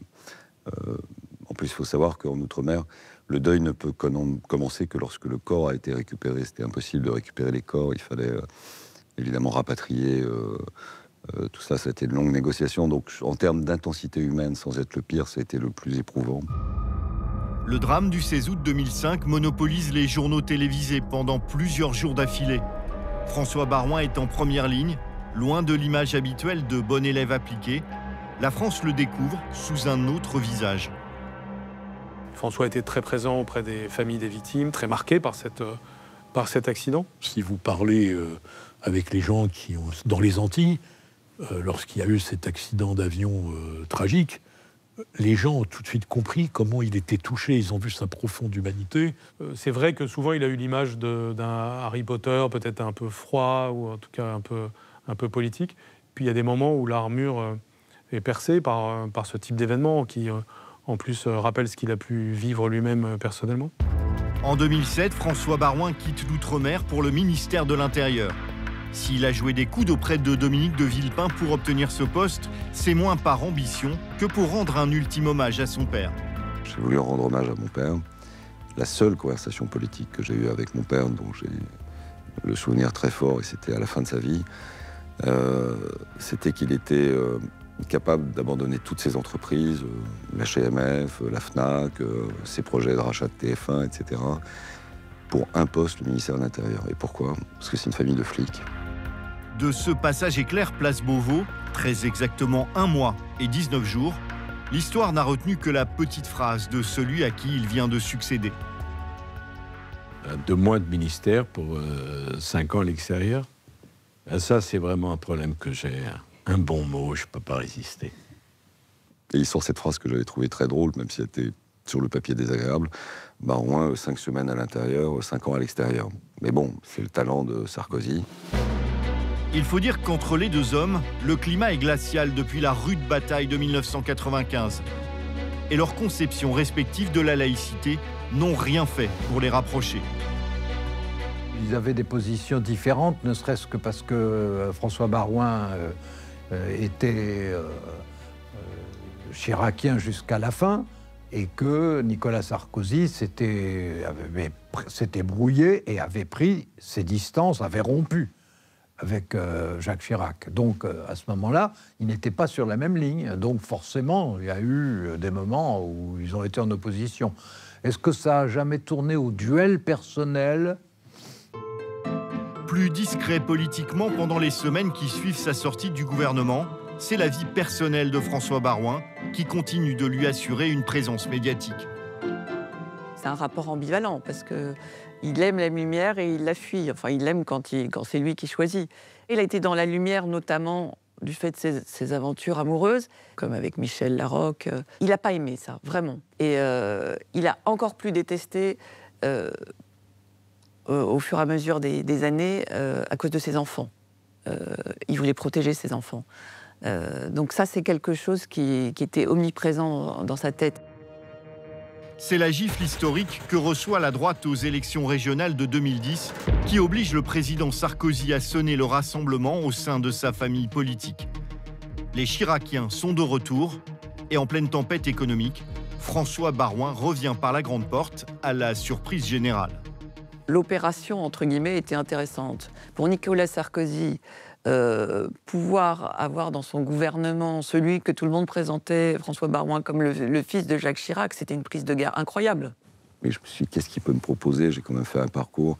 En plus, il faut savoir qu'en Outre-mer, le deuil ne peut commencer que lorsque le corps a été récupéré. C'était impossible de récupérer les corps. Il fallait évidemment rapatrier. Tout ça, ça a été une longue négociation. Donc, en termes d'intensité humaine, sans être le pire, ça a été le plus éprouvant. Le drame du 16 août 2005 monopolise les journaux télévisés pendant plusieurs jours d'affilée. François Baroin est en première ligne, loin de l'image habituelle de bon élève appliqué. La France le découvre sous un autre visage. François était très présent auprès des familles des victimes, très marqué par cet accident. Si vous parlez avec les gens qui ont dans les Antilles, lorsqu'il y a eu cet accident d'avion tragique, les gens ont tout de suite compris comment il était touché. Ils ont vu sa profonde humanité. C'est vrai que souvent il a eu l'image d'un Harry Potter, peut-être un peu froid ou en tout cas un peu politique. Puis il y a des moments où l'armure est percée par ce type d'événement qui en plus rappelle ce qu'il a pu vivre lui-même personnellement. En 2007, François Baroin quitte l'Outre-mer pour le ministère de l'Intérieur. S'il a joué des coudes auprès de Dominique de Villepin pour obtenir ce poste, c'est moins par ambition que pour rendre un ultime hommage à son père. J'ai voulu rendre hommage à mon père. La seule conversation politique que j'ai eue avec mon père, dont j'ai le souvenir très fort, et c'était à la fin de sa vie, c'était qu'il était capable d'abandonner toutes ses entreprises, la HMF, la FNAC, ses projets de rachat de TF1, etc., pour un poste, le ministère de l'Intérieur. Et pourquoi? Parce que c'est une famille de flics. De ce passage éclair place Beauvau, très exactement 1 mois et 19 jours, l'histoire n'a retenu que la petite phrase de celui à qui il vient de succéder. 2 mois de ministère pour 5 ans à l'extérieur. Ça, c'est vraiment un problème que j'ai. Un bon mot, je ne peux pas résister. Et il sort cette phrase que j'avais trouvée très drôle, même si elle était sur le papier désagréable. Baroin, 5 semaines à l'intérieur, 5 ans à l'extérieur. Mais bon, c'est le talent de Sarkozy. Il faut dire qu'entre les deux hommes, le climat est glacial depuis la rude bataille de 1995. Et leurs conceptions respectives de la laïcité n'ont rien fait pour les rapprocher. Ils avaient des positions différentes, ne serait-ce que parce que François Baroin était chiracien jusqu'à la fin, et que Nicolas Sarkozy s'était brouillé et avait pris ses distances, avait rompu avec Jacques Chirac. Donc, à ce moment-là, ils n'étaient pas sur la même ligne. Donc, forcément, il y a eu des moments où ils ont été en opposition. Est-ce que ça n'a jamais tourné au duel personnel ? Plus discret politiquement pendant les semaines qui suivent sa sortie du gouvernement, c'est la vie personnelle de François Baroin qui continue de lui assurer une présence médiatique. C'est un rapport ambivalent parce qu'il aime la lumière et il la fuit. Enfin, il l'aime quand c'est lui qui choisit. Il a été dans la lumière notamment du fait de ses aventures amoureuses, comme avec Michel Larocque. Il n'a pas aimé ça, vraiment. Et il a encore plus détesté, au fur et à mesure des années, à cause de ses enfants. Il voulait protéger ses enfants. Donc ça, c'est quelque chose qui était omniprésent dans sa tête. C'est la gifle historique que reçoit la droite aux élections régionales de 2010, qui oblige le président Sarkozy à sonner le rassemblement au sein de sa famille politique. Les Chiraciens sont de retour, et en pleine tempête économique, François Baroin revient par la grande porte à la surprise générale. L'opération, entre guillemets, était intéressante. Pour Nicolas Sarkozy, pouvoir avoir dans son gouvernement celui que tout le monde présentait, François Baroin, comme le fils de Jacques Chirac, c'était une prise de guerre incroyable. Mais je me suis dit, qu'est-ce qu'il peut me proposer? J'ai quand même fait un parcours.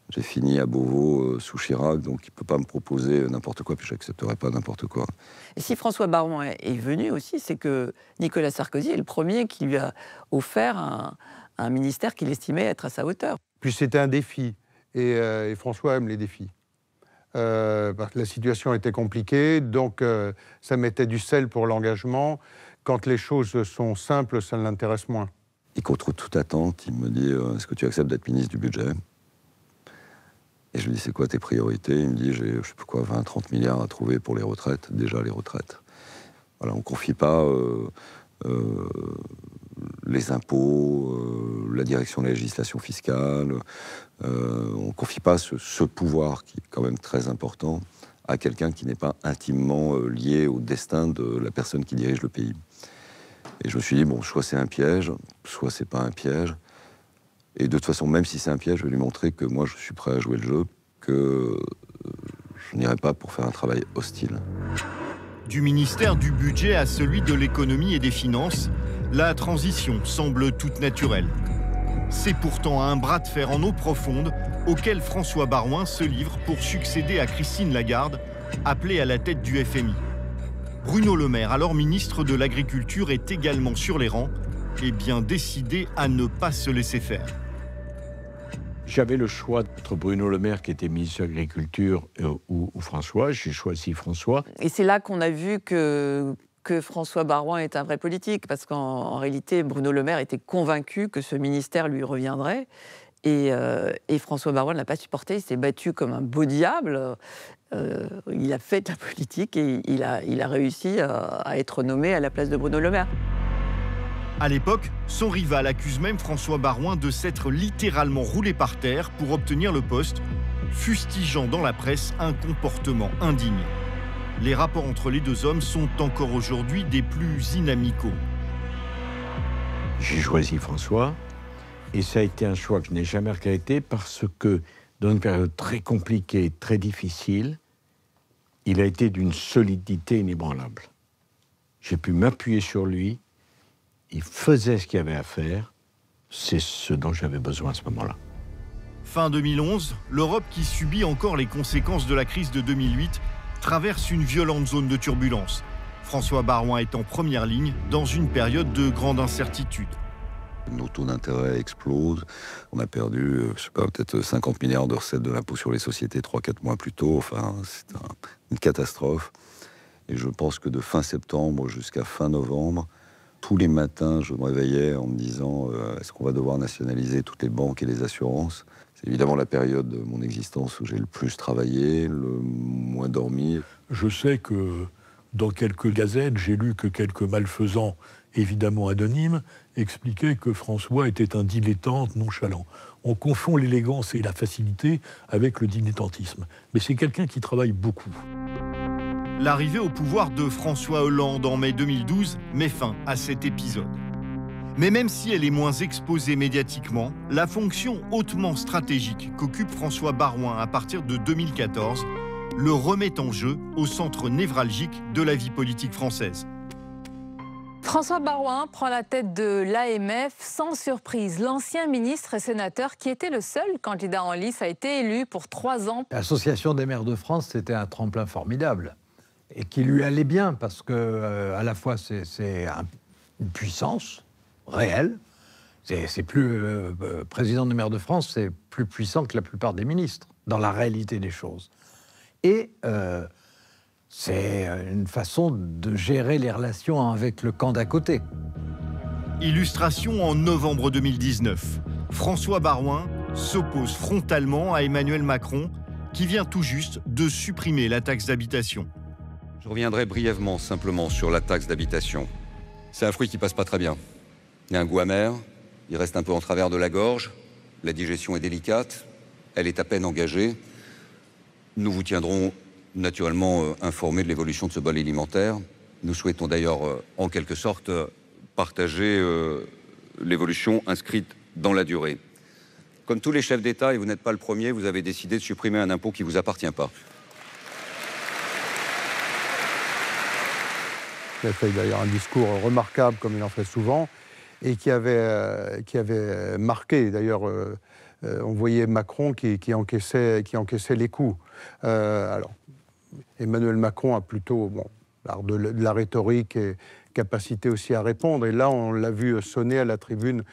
J'ai fini à Beauvau sous Chirac, donc il ne peut pas me proposer n'importe quoi, puis je n'accepterai pas n'importe quoi. Et si François Baroin est venu aussi, c'est que Nicolas Sarkozy est le premier qui lui a offert un ministère qu'il estimait être à sa hauteur. Puis c'était un défi, et François aime les défis. La situation était compliquée, donc ça mettait du sel pour l'engagement. Quand les choses sont simples, ça l'intéresse moins. Et contre toute attente, il me dit est-ce que tu acceptes d'être ministre du budget? Et je lui dis c'est quoi tes priorités? Il me dit j'ai je sais plus quoi 20-30 milliards à trouver pour les retraites, déjà les retraites. Voilà, on ne confie pas les impôts, la direction de la législation fiscale. On ne confie pas ce pouvoir, qui est quand même très important, à quelqu'un qui n'est pas intimement lié au destin de la personne qui dirige le pays. Et je me suis dit, bon, soit c'est un piège, soit c'est pas un piège. Et de toute façon, même si c'est un piège, je vais lui montrer que moi, je suis prêt à jouer le jeu, que je n'irai pas pour faire un travail hostile. Du ministère du budget à celui de l'économie et des finances, la transition semble toute naturelle. C'est pourtant un bras de fer en eau profonde auquel François Baroin se livre pour succéder à Christine Lagarde, appelée à la tête du FMI. Bruno Le Maire, alors ministre de l'Agriculture, est également sur les rangs et bien décidé à ne pas se laisser faire. J'avais le choix entre Bruno Le Maire, qui était ministre de l'Agriculture, ou François. J'ai choisi François. Et c'est là qu'on a vu que François Baroin est un vrai politique, parce qu'en réalité, Bruno Le Maire était convaincu que ce ministère lui reviendrait. Et François Baroin ne l'a pas supporté, il s'est battu comme un beau diable. Il a fait de la politique et il a réussi à être nommé à la place de Bruno Le Maire. À l'époque, son rival accuse même François Baroin de s'être littéralement roulé par terre pour obtenir le poste, fustigeant dans la presse un comportement indigne. Les rapports entre les deux hommes sont encore aujourd'hui des plus inamicaux. J'ai choisi François, et ça a été un choix que je n'ai jamais regretté, parce que dans une période très compliquée, très difficile, il a été d'une solidité inébranlable. J'ai pu m'appuyer sur lui, il faisait ce qu'il y avait à faire, c'est ce dont j'avais besoin à ce moment-là. Fin 2011, l'Europe, qui subit encore les conséquences de la crise de 2008, traverse une violente zone de turbulence. François Baroin est en première ligne dans une période de grande incertitude. Nos taux d'intérêt explosent. On a perdu, je sais pas, peut-être 50 milliards de recettes de l'impôt sur les sociétés 3-4 mois plus tôt. Enfin, c'est une catastrophe. Et je pense que de fin septembre jusqu'à fin novembre, tous les matins, je me réveillais en me disant est-ce qu'on va devoir nationaliser toutes les banques et les assurances? C'est évidemment la période de mon existence où j'ai le plus travaillé, le moins dormi. Je sais que dans quelques gazettes, j'ai lu que quelques malfaisants, évidemment anonymes, expliquaient que François était un dilettante nonchalant. On confond l'élégance et la facilité avec le dilettantisme. Mais c'est quelqu'un qui travaille beaucoup. L'arrivée au pouvoir de François Hollande en mai 2012 met fin à cet épisode. Mais même si elle est moins exposée médiatiquement, la fonction hautement stratégique qu'occupe François Baroin à partir de 2014 le remet en jeu au centre névralgique de la vie politique française. François Baroin prend la tête de l'AMF sans surprise. L'ancien ministre et sénateur, qui était le seul candidat en lice, a été élu pour 3 ans. L'Association des maires de France, c'était un tremplin formidable et qui lui allait bien parce que, à la fois, c'est une puissance réelle. C'est plus président de maire de France, c'est plus puissant que la plupart des ministres, dans la réalité des choses. Et c'est une façon de gérer les relations avec le camp d'à côté. Illustration en novembre 2019. François Baroin s'oppose frontalement à Emmanuel Macron, qui vient tout juste de supprimer la taxe d'habitation. Je reviendrai brièvement simplement sur la taxe d'habitation. C'est un fruit qui passe pas très bien. Il y a un goût amer, il reste un peu en travers de la gorge, la digestion est délicate, elle est à peine engagée. Nous vous tiendrons naturellement informés de l'évolution de ce bol alimentaire. Nous souhaitons d'ailleurs en quelque sorte partager l'évolution inscrite dans la durée. Comme tous les chefs d'État, et vous n'êtes pas le premier, vous avez décidé de supprimer un impôt qui ne vous appartient pas. Il a fait d'ailleurs un discours remarquable, comme il en fait souvent, et qui avait marqué. D'ailleurs, on voyait Macron qui encaissait les coups. Alors, Emmanuel Macron a plutôt l'art de la rhétorique et capacité aussi à répondre. Et là, on l'a vu sonner à la tribune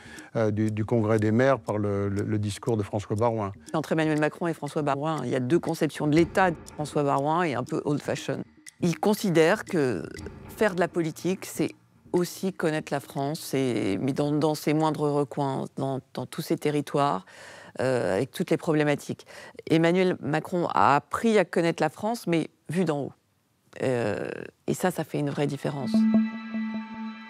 du Congrès des maires par le discours de François Baroin. Entre Emmanuel Macron et François Baroin, il y a deux conceptions de l'État. François Baroin est un peu old-fashion. Il considère que faire de la politique, c'est aussi connaître la France, mais dans ses moindres recoins, dans tous ses territoires, avec toutes les problématiques. Emmanuel Macron a appris à connaître la France, mais vu d'en haut. Et ça fait une vraie différence.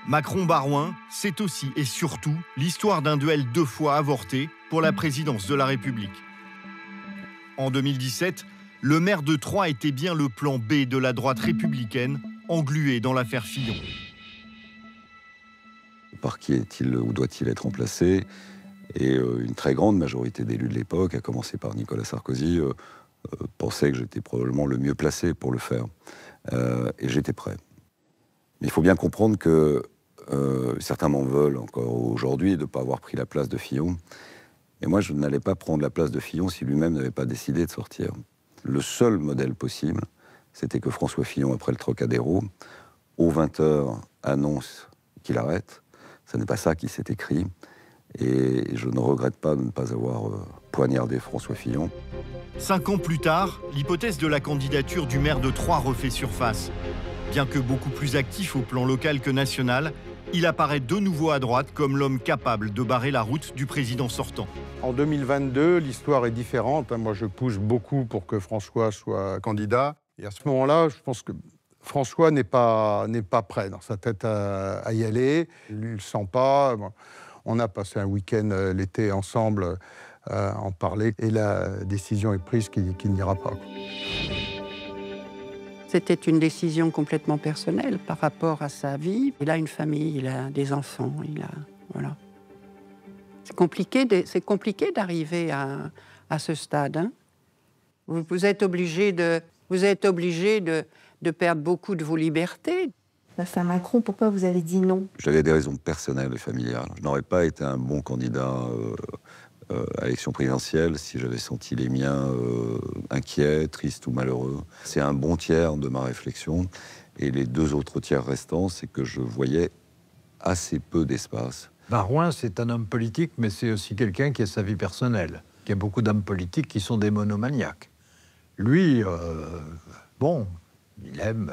Macron-Baroin, c'est aussi et surtout l'histoire d'un duel 2 fois avorté pour la présidence de la République. En 2017, le maire de Troyes était bien le plan B de la droite républicaine, englué dans l'affaire Fillon. Par qui est-il ou doit-il être remplacé? Et une très grande majorité d'élus de l'époque, à commencer par Nicolas Sarkozy, pensaient que j'étais probablement le mieux placé pour le faire. Et j'étais prêt. Mais il faut bien comprendre que certains m'en veulent encore aujourd'hui de ne pas avoir pris la place de Fillon. Et moi, je n'allais pas prendre la place de Fillon si lui-même n'avait pas décidé de sortir. Le seul modèle possible, c'était que François Fillon, après le Trocadéro, aux 20h, annonce qu'il arrête. Ce n'est pas ça qui s'est écrit. Et je ne regrette pas de ne pas avoir poignardé François Fillon. 5 ans plus tard, l'hypothèse de la candidature du maire de Troyes refait surface. Bien que beaucoup plus actif au plan local que national, il apparaît de nouveau à droite comme l'homme capable de barrer la route du président sortant. En 2022, l'histoire est différente. Moi, je pousse beaucoup pour que François soit candidat. Et à ce moment-là, je pense que François n'est pas prêt dans sa tête à y aller. Il ne le sent pas. On a passé un week-end l'été ensemble à en parler. Et la décision est prise qu'il n'ira pas. C'était une décision complètement personnelle par rapport à sa vie. Il a une famille, il a des enfants, voilà. C'est compliqué d'arriver à ce stade. Hein. Vous êtes obligé de perdre beaucoup de vos libertés. Face à Macron, pourquoi vous avez dit non? J'avais des raisons personnelles et familiales. Je n'aurais pas été un bon candidat à l'élection présidentielle si j'avais senti les miens inquiets, tristes ou malheureux. C'est un bon tiers de ma réflexion. Et les 2 autres tiers restants, c'est que je voyais assez peu d'espace. Baroin, c'est un homme politique, mais c'est aussi quelqu'un qui a sa vie personnelle. Il y a beaucoup d'hommes politiques qui sont des monomaniaques. Lui, il aime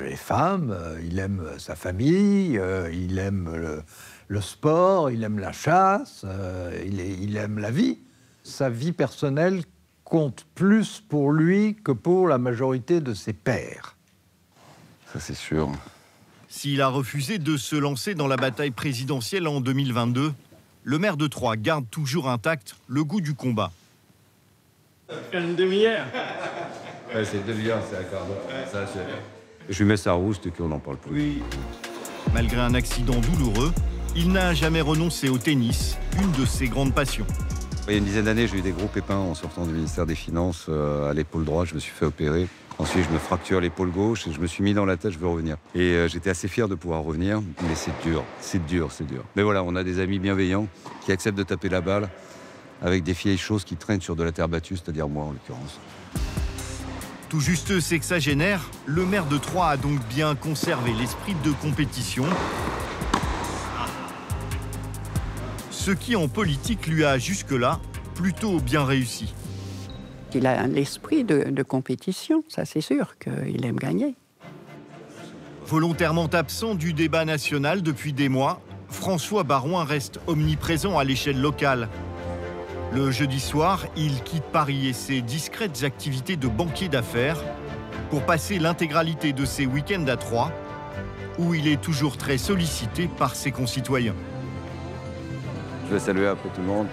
les femmes, il aime sa famille, il aime le sport, il aime la chasse, il aime la vie. Sa vie personnelle compte plus pour lui que pour la majorité de ses pairs. Ça, c'est sûr. S'il a refusé de se lancer dans la bataille présidentielle en 2022, le maire de Troyes garde toujours intact le goût du combat. Une demi-heure. Ouais, c'est une demi-heure, c'est un quart d'heure. Je lui mets sa rouste et qu'on n'en parle plus. Oui. Malgré un accident douloureux, il n'a jamais renoncé au tennis, une de ses grandes passions. Il y a une dizaine d'années, j'ai eu des gros pépins en sortant du ministère des Finances à l'épaule droite. Je me suis fait opérer. Ensuite, je me fracture l'épaule gauche et je me suis mis dans la tête, je veux revenir. Et j'étais assez fier de pouvoir revenir, mais c'est dur, c'est dur, c'est dur. Mais voilà, on a des amis bienveillants qui acceptent de taper la balle avec des vieilles choses qui traînent sur de la terre battue, c'est-à-dire moi en l'occurrence. Tout juste sexagénaire, le maire de Troyes a donc bien conservé l'esprit de compétition. Ce qui en politique lui a jusque-là plutôt bien réussi. Il a l'esprit de compétition, ça c'est sûr qu'il aime gagner. Volontairement absent du débat national depuis des mois, François Baroin reste omniprésent à l'échelle locale. Le jeudi soir, il quitte Paris et ses discrètes activités de banquier d'affaires pour passer l'intégralité de ses week-ends à Troyes, où il est toujours très sollicité par ses concitoyens. Je vais saluer un peu tout le monde.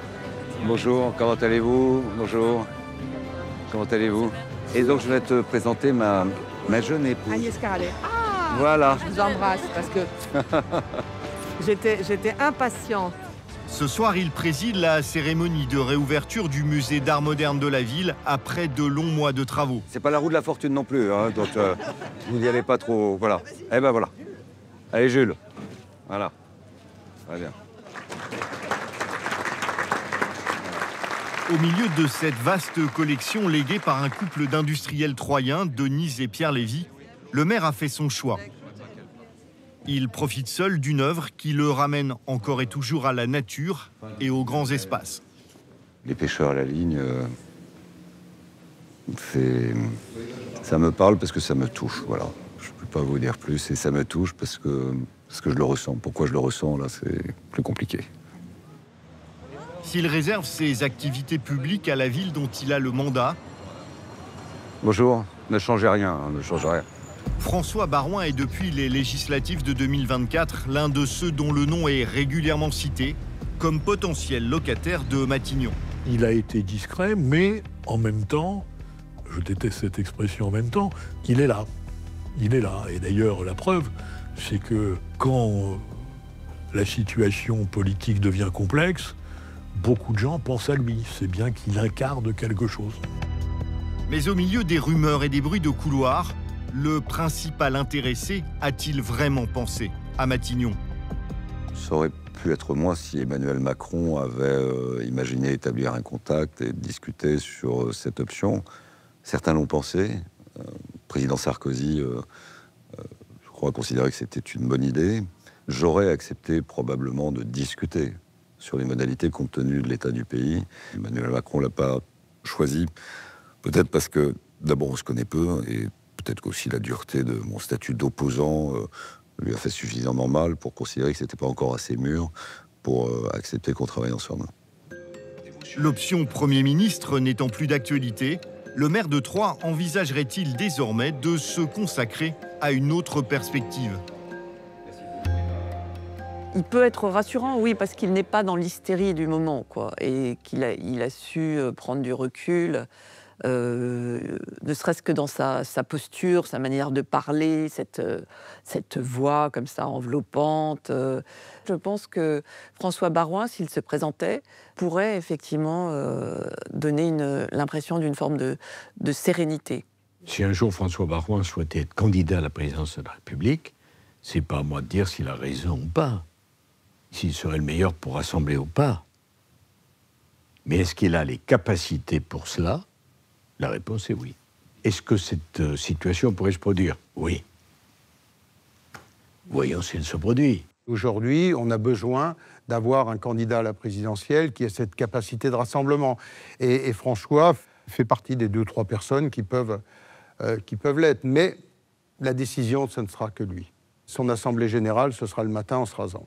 Bonjour, comment allez-vous? Bonjour, comment allez-vous? Et donc je vais te présenter ma jeune épouse. Agnès Carlet. Ah, voilà. Je vous embrasse parce que j'étais impatiente. Ce soir, il préside la cérémonie de réouverture du musée d'art moderne de la ville après de longs mois de travaux. C'est pas la roue de la fortune non plus, hein, donc vous n'y allez pas trop. Voilà. Eh ben voilà. Allez Jules. Voilà. Très bien. Au milieu de cette vaste collection léguée par un couple d'industriels troyens, Denise et Pierre Lévy, le maire a fait son choix. Il profite seul d'une œuvre qui le ramène encore et toujours à la nature et aux grands espaces. Les pêcheurs à la ligne, ça me parle parce que ça me touche, voilà. Je ne peux pas vous dire plus, et ça me touche parce que je le ressens. Pourquoi je le ressens, là, c'est plus compliqué. S'il réserve ses activités publiques à la ville dont il a le mandat... Bonjour, ne changez rien, hein, ne changez rien. François Baroin est depuis les législatives de 2024 l'un de ceux dont le nom est régulièrement cité comme potentiel locataire de Matignon. Il a été discret, mais en même temps, je déteste cette expression en même temps, il est là. Il est là. Et d'ailleurs, la preuve, c'est que quand la situation politique devient complexe, beaucoup de gens pensent à lui. C'est bien qu'il incarne quelque chose. Mais au milieu des rumeurs et des bruits de couloir, le principal intéressé a-t-il vraiment pensé à Matignon? Ça aurait pu être moi si Emmanuel Macron avait imaginé établir un contact et discuter sur cette option. Certains l'ont pensé. Le président Sarkozy, je crois, considérait que c'était une bonne idée. J'aurais accepté probablement de discuter sur les modalités compte tenu de l'état du pays. Emmanuel Macron ne l'a pas choisi, peut-être parce que d'abord on se connaît peu et peut-être qu'aussi la dureté de mon statut d'opposant lui a fait suffisamment mal pour considérer que ce n'était pas encore assez mûr pour accepter qu'on travaille ensemble. L'option Premier ministre n'étant plus d'actualité, le maire de Troyes envisagerait-il désormais de se consacrer à une autre perspective? Il peut être rassurant, oui, parce qu'il n'est pas dans l'hystérie du moment, quoi, et qu'il a su prendre du recul. Ne serait-ce que dans sa posture, sa manière de parler, cette voix comme ça enveloppante. Je pense que François Baroin, s'il se présentait, pourrait effectivement donner l'impression d'une forme de sérénité. Si un jour François Baroin souhaitait être candidat à la présidence de la République, c'est pas à moi de dire s'il a raison ou pas, s'il serait le meilleur pour rassembler ou pas. Mais est-ce qu'il a les capacités pour cela? La réponse est oui. Est-ce que cette situation pourrait se produire? Oui. Voyons si elle se produit. Aujourd'hui, on a besoin d'avoir un candidat à la présidentielle qui ait cette capacité de rassemblement. Et François fait partie des 2-3 personnes qui peuvent l'être. Mais la décision, ce ne sera que lui. Son assemblée générale, ce sera le matin en se rasant.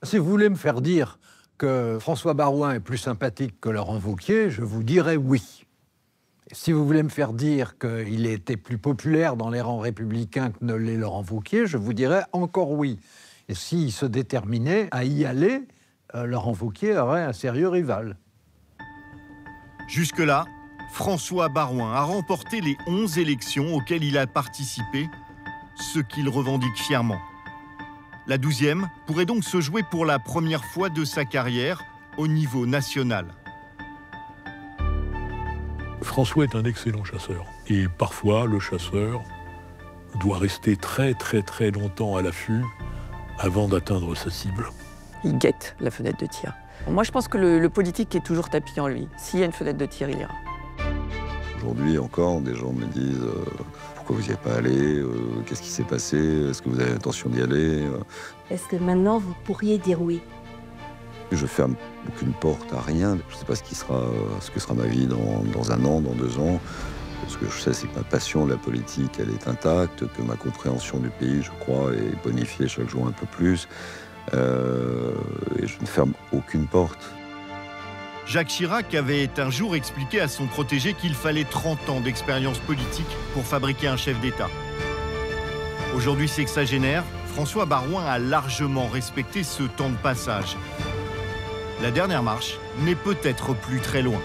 Si vous voulez me faire dire que François Baroin est plus sympathique que Laurent Wauquiez, je vous dirais oui. Si vous voulez me faire dire qu'il était plus populaire dans les rangs républicains que ne l'est Laurent Wauquiez, je vous dirais encore oui. Et s'il se déterminait à y aller, Laurent Wauquiez aurait un sérieux rival. Jusque-là, François Baroin a remporté les 11 élections auxquelles il a participé, ce qu'il revendique fièrement. La 12e pourrait donc se jouer pour la première fois de sa carrière au niveau national. François est un excellent chasseur. Et parfois, le chasseur doit rester très très très longtemps à l'affût avant d'atteindre sa cible. Il guette la fenêtre de tir. Moi, je pense que le politique est toujours tapis en lui. S'il y a une fenêtre de tir, il ira. Aujourd'hui encore, des gens me disent pourquoi vous n'y êtes pas allé, qu'est-ce qui s'est passé, est-ce que vous avez l'intention d'y aller Est-ce que maintenant vous pourriez dire oui? Je ferme aucune porte à rien. Je ne sais pas ce que sera ma vie dans 1 an, dans 2 ans. Ce que je sais, c'est que ma passion de la politique, elle est intacte, que ma compréhension du pays, je crois, est bonifiée chaque jour un peu plus. Et je ne ferme aucune porte. Jacques Chirac avait un jour expliqué à son protégé qu'il fallait 30 ans d'expérience politique pour fabriquer un chef d'État. Aujourd'hui sexagénaire, François Baroin a largement respecté ce temps de passage. La dernière marche n'est peut-être plus très loin.